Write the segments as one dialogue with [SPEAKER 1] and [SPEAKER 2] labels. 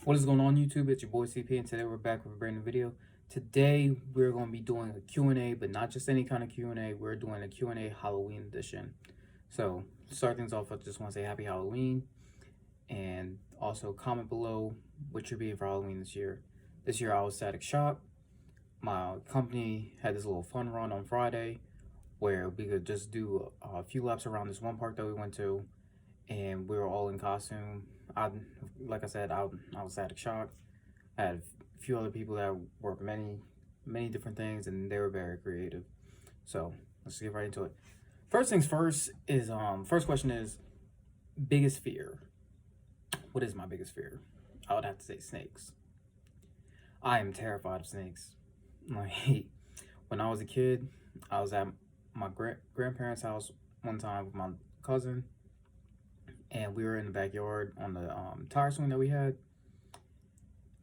[SPEAKER 1] What is going on, YouTube? It's your boy CP, and today we're back with a brand new video. Today we're going to be doing a Q&A, but not just any kind of Q&A. We're doing a Q&A Halloween edition. So to start things off, I just want to say happy Halloween, and also comment below what you're being for Halloween this year. This year I was Static Shock. My company had this little fun run on Friday where we could just do a few laps around this one park that we went to, and we were all in costume. Like I said, I was Static Shock. I had a few other people that worked many different things, and they were very creative. So let's get right into it. First things first is first question is biggest fear. What is my biggest fear? I would have to say snakes. I am terrified of snakes. Like when I was a kid, I was at my grandparents' house one time with my cousin, and we were in the backyard on the tire swing that we had.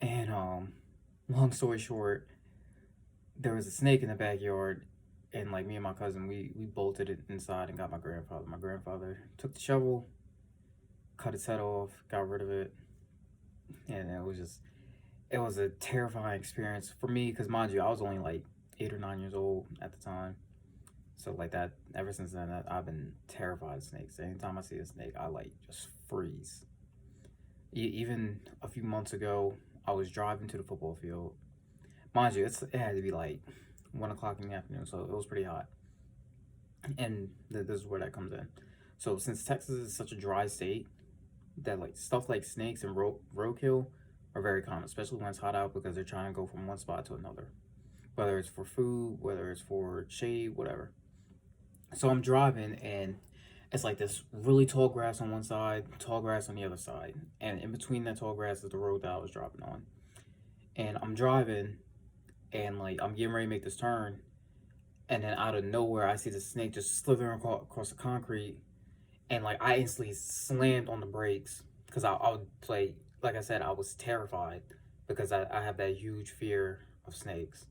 [SPEAKER 1] And long story short, there was a snake in the backyard, and like me and my cousin, we bolted it inside and got my grandfather. My grandfather took the shovel, cut its head off, got rid of it, and it was a terrifying experience for me because, mind you, I was only like 8 or 9 years old at the time. So like that, ever since then, I've been terrified of snakes. Anytime I see a snake, I like just freeze. Even a few months ago, I was driving to the football field. Mind you, it had to be like 1 o'clock in the afternoon, so it was pretty hot. And this is where that comes in. So since Texas is such a dry state, that like stuff like snakes and roadkill are very common, especially when it's hot out, because they're trying to go from one spot to another, whether it's for food, whether it's for shade, whatever. So I'm driving, and it's like this really tall grass on one side, tall grass on the other side, and in between that tall grass is the road that I was driving on. And I'm driving, and like I'm getting ready to make this turn, and then out of nowhere I see the snake just slithering across the concrete, and like I instantly slammed on the brakes because I would play. Like I said, I was terrified because I have that huge fear of snakes.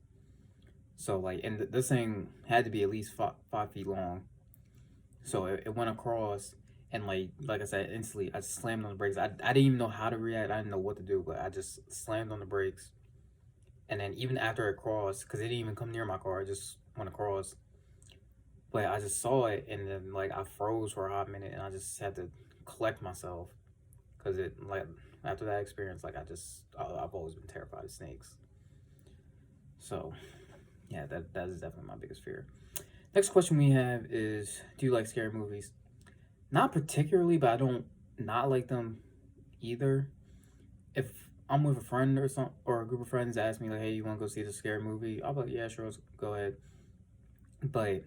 [SPEAKER 1] So like, and this thing had to be at least 5 feet long. So it went across, and like I said, instantly I slammed on the brakes. I didn't even know how to react. I didn't know what to do, but I just slammed on the brakes. And then even after it crossed, because it didn't even come near my car, it just went across. But I just saw it, and then like I froze for a hot minute, and I just had to collect myself, because it like after that experience, like I've always been terrified of snakes. So yeah, that is definitely my biggest fear. Next question we have is, do you like scary movies? Not particularly, but I don't not like them either. If I'm with a friend or a group of friends ask me like, "Hey, you want to go see the scary movie?" I'll be like, "Yeah, sure, let's go ahead." But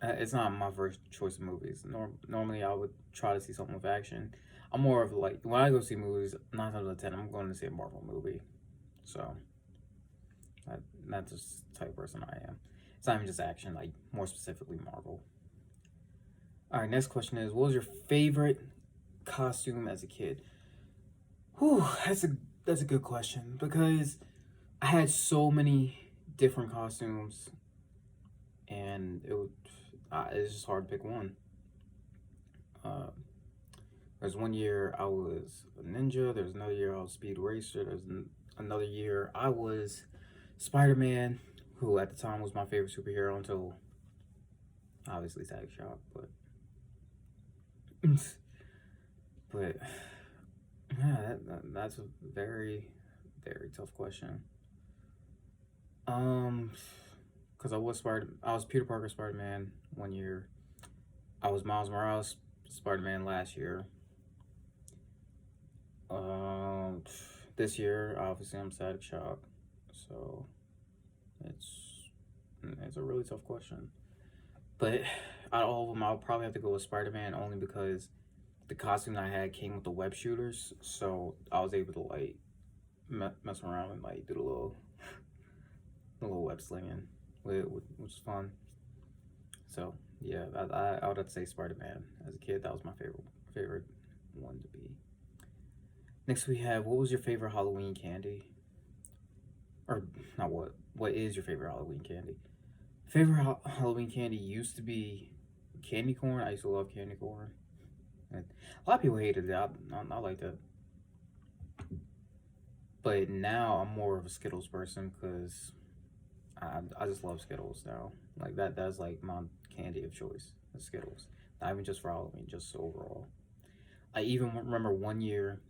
[SPEAKER 1] it's not my first choice of movies. Normally, I would try to see something with action. I'm more of like, when I go see movies, 9 times out of 10, I'm going to see a Marvel movie. So that's just the type of person I am. It's not even just action, like more specifically Marvel. All right, next question is, what was your favorite costume as a kid? Whew, that's a good question, because I had so many different costumes, and it's just hard to pick one. There's one year I was a ninja. There's another year I was Speed Racer. There's another year I was Spider-Man, who at the time was my favorite superhero until obviously Static Shock, but but yeah, that's a very tough question. Because I was Peter Parker Spider-Man one year. I was Miles Morales Spider-Man last year. This year obviously I'm Static Shock, so it's a really tough question. But out of all of them, I'll probably have to go with Spider-Man, only because the costume I had came with the web shooters, so I was able to like mess around and like do the little web slinging, which was fun. So yeah, I would have to say Spider-Man. As a kid, that was my favorite one to be. Next we have, what was your favorite Halloween candy? Or not what? What is your favorite Halloween candy? Favorite Halloween candy used to be candy corn. I used to love candy corn. And a lot of people hated it. I like that. But now I'm more of a Skittles person because I just love Skittles now. Like that's like my candy of choice, the Skittles. Not even just for Halloween, just overall. I even remember one year,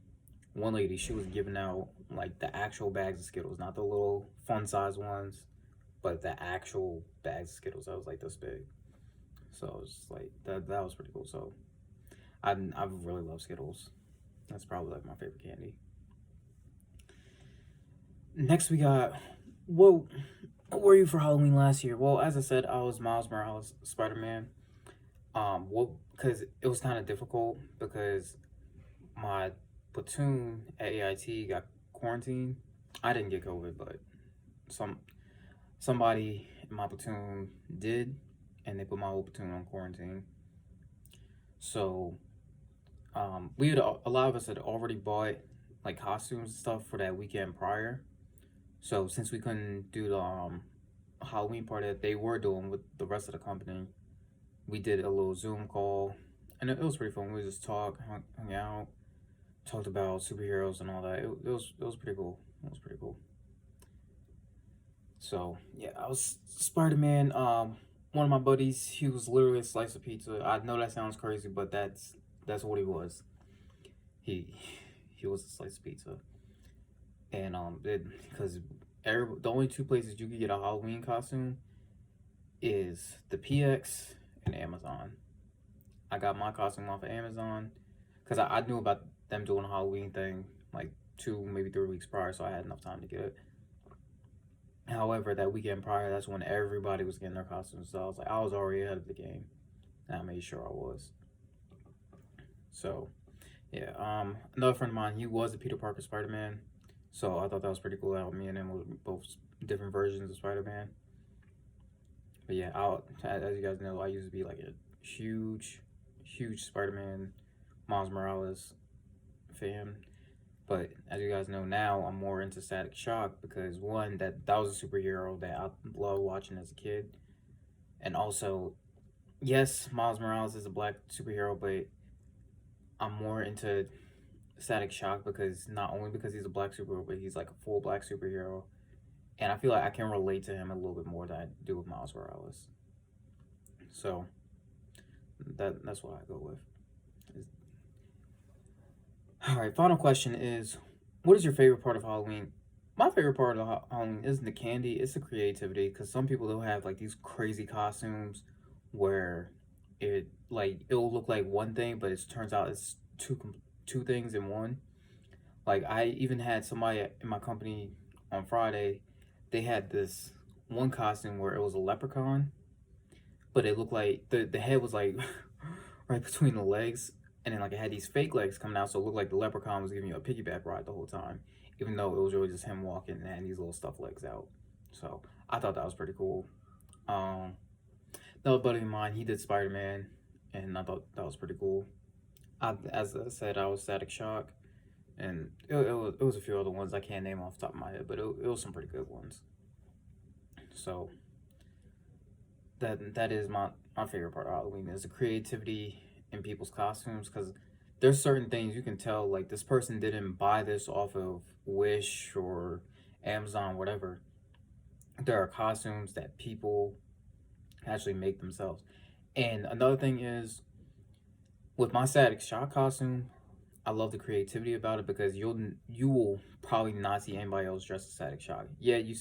[SPEAKER 1] one lady, she was giving out like the actual bags of Skittles, not the little fun size ones, but the actual bags of Skittles that was like this big. So it was like that was pretty cool. So I really love Skittles. That's probably like my favorite candy. Next we got, what were you for Halloween last year? Well, as I said, I was Miles Morales Spider Man. Well, because it was kind of difficult because my platoon at AIT got quarantined. I didn't get COVID, but some somebody in my platoon did, and they put my whole platoon on quarantine. So we had a lot of us had already bought like costumes and stuff for that weekend prior. So since we couldn't do the Halloween party that they were doing with the rest of the company, we did a little Zoom call, and it was pretty fun. We just talked, hung out, talked about superheroes and all that. It was pretty cool. It was pretty cool. So yeah, I was Spider Man. One of my buddies, he was literally a slice of pizza. I know that sounds crazy, but that's what he was. He he was a slice of pizza, and because the only two places you could get a Halloween costume is the PX and Amazon. I got my costume off of Amazon because I knew about them doing a Halloween thing like 2 maybe 3 weeks prior, so I had enough time to get it. However, that weekend prior, that's when everybody was getting their costumes, so I was already ahead of the game, and I made sure I was. So yeah, another friend of mine, he was a Peter Parker Spider Man, so I thought that was pretty cool. How me and him were both different versions of Spider Man. But yeah, as you guys know, I used to be like a huge Spider Man, Miles Morales fan. But as you guys know now, I'm more into Static Shock because one, that was a superhero that I loved watching as a kid, and also, yes, Miles Morales is a black superhero, but I'm more into Static Shock because not only because he's a black superhero, but he's like a full black superhero, and I feel like I can relate to him a little bit more than I do with Miles Morales. So that's what I go with. All right, final question is, what is your favorite part of Halloween? My favorite part of Halloween isn't the candy; it's the creativity. Because some people will have like these crazy costumes where it'll look like one thing, but it turns out it's two things in one. Like I even had somebody in my company on Friday. They had this one costume where it was a leprechaun, but it looked like the head was like right between the legs, and then like it had these fake legs coming out, so it looked like the leprechaun was giving you a piggyback ride the whole time, even though it was really just him walking and had these little stuffed legs out. So I thought that was pretty cool. Um, Another buddy of mine, he did Spider Man, and I thought that was pretty cool. As I said, I was Static Shock, and it was a few other ones I can't name off the top of my head, but it was some pretty good ones. So that is my favorite part of Halloween is the creativity in people's costumes because there's certain things you can tell like this person didn't buy this off of Wish or Amazon, whatever. There are costumes that people actually make themselves. And another thing is with my Static Shock costume, I love the creativity about it because you will probably not see anybody else dressed as Static Shock. Yeah, you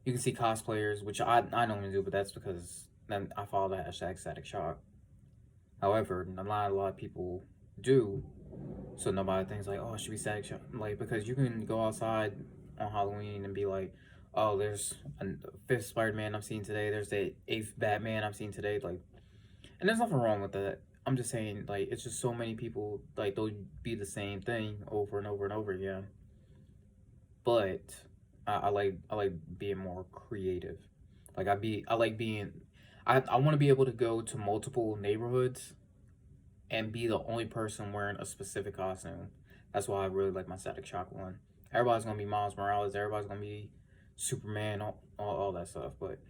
[SPEAKER 1] can see cosplayers, which I don't even do, but that's because then I follow the hashtag Static Shock. However, a lot of people do, so nobody thinks like, oh, it should be Static Shock. Like because you can go outside on Halloween and be like, oh, there's a fifth Spider-Man I've seen today. There's the eighth Batman I've seen today. Like, and there's nothing wrong with that. I'm just saying, like, it's just so many people like they'll be the same thing over and over and over again. But I like being more creative. I like being I want to be able to go to multiple neighborhoods and be the only person wearing a specific costume. That's why I really like my Static Shock one. Everybody's gonna be Miles Morales. Everybody's gonna be Superman. All that stuff. But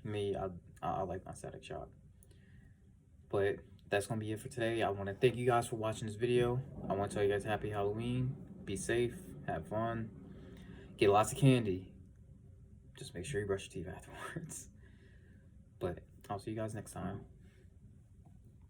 [SPEAKER 1] me, I like my Static Shock. But that's gonna be it for today. I want to thank you guys for watching this video. I want to tell you guys happy Halloween. Be safe. Have fun. get lots of candy. Just make sure you brush your teeth afterwards. But I'll see you guys next time.